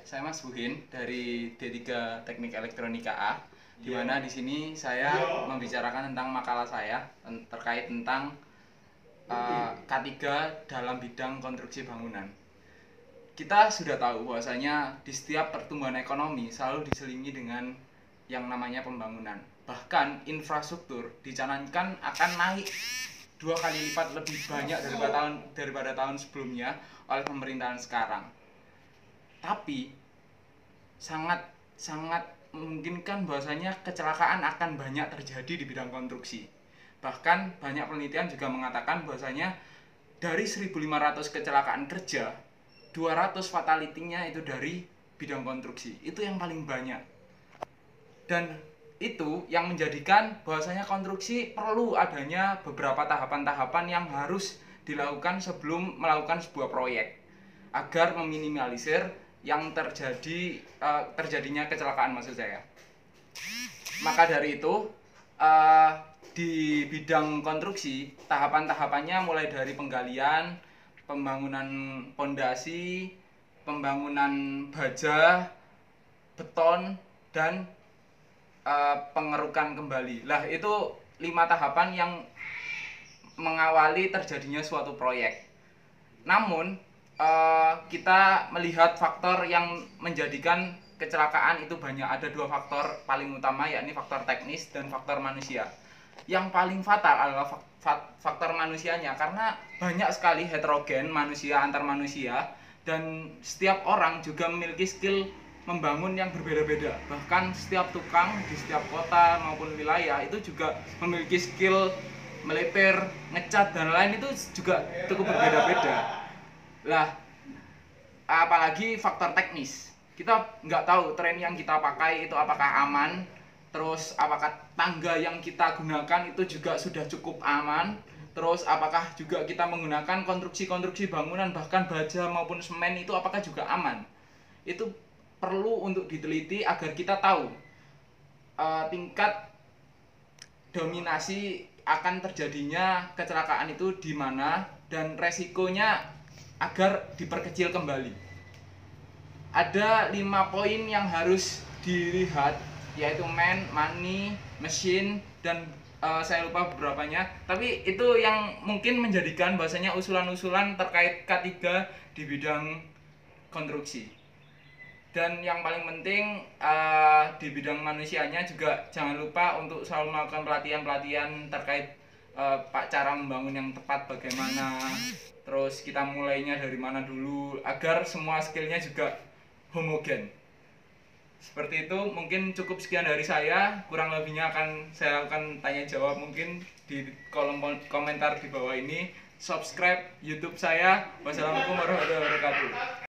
saya Mas Buhin dari D3 Teknik Elektronika A, di mana di sini saya membicarakan tentang makalah saya terkait tentang K3 dalam bidang konstruksi bangunan. Kita sudah tahu bahwasanya di setiap pertumbuhan ekonomi selalu diselingi dengan yang namanya pembangunan. Bahkan infrastruktur dicanangkan akan naik 2 kali lipat lebih banyak daripada tahun sebelumnya oleh pemerintahan sekarang. Tapi sangat memungkinkan bahwasanya kecelakaan akan banyak terjadi di bidang konstruksi. Bahkan banyak penelitian juga mengatakan bahwasanya dari 1.500 kecelakaan kerja, 200 fatality-nya itu dari bidang konstruksi. Itu yang paling banyak. Dan itu yang menjadikan bahwasanya konstruksi perlu adanya beberapa tahapan-tahapan yang harus dilakukan sebelum melakukan sebuah proyek agar meminimalisir yang terjadinya kecelakaan, maksud saya. Maka dari itu di bidang konstruksi tahapan-tahapannya mulai dari penggalian, pembangunan pondasi, pembangunan baja, beton, dan pengerukan kembali. Lah itu 5 tahapan yang mengawali terjadinya suatu proyek. Namun kita melihat faktor yang menjadikan kecelakaan itu banyak. Ada 2 faktor paling utama, yakni faktor teknis dan faktor manusia. Yang paling fatal adalah faktor manusianya, karena banyak sekali heterogen manusia antar manusia, dan setiap orang juga memiliki skill membangun yang berbeda-beda. Bahkan setiap tukang di setiap kota maupun wilayah itu juga memiliki skill melipir, ngecat, dan lain itu juga cukup berbeda-beda. Lah, apalagi faktor teknis. Kita nggak tahu tren yang kita pakai itu apakah aman, terus apakah tangga yang kita gunakan itu juga sudah cukup aman, terus apakah juga kita menggunakan konstruksi bangunan bahkan baja maupun semen itu apakah juga aman. Itu perlu untuk diteliti agar kita tahu tingkat dominasi akan terjadinya kecelakaan itu di mana dan resikonya agar diperkecil kembali. Ada 5 poin yang harus dilihat, yaitu man, money, mesin, dan saya lupa beberapanya. Tapi itu yang mungkin menjadikan bahasanya usulan-usulan terkait K3 di bidang konstruksi. Dan yang paling penting di bidang manusianya juga jangan lupa untuk selalu melakukan pelatihan-pelatihan terkait cara membangun yang tepat bagaimana, terus kita mulainya dari mana dulu agar semua skillnya juga homogen. Seperti itu, mungkin cukup sekian dari saya. Kurang lebihnya akan saya lakukan tanya jawab mungkin di kolom komentar di bawah ini. Subscribe YouTube saya. Wassalamualaikum warahmatullahi wabarakatuh.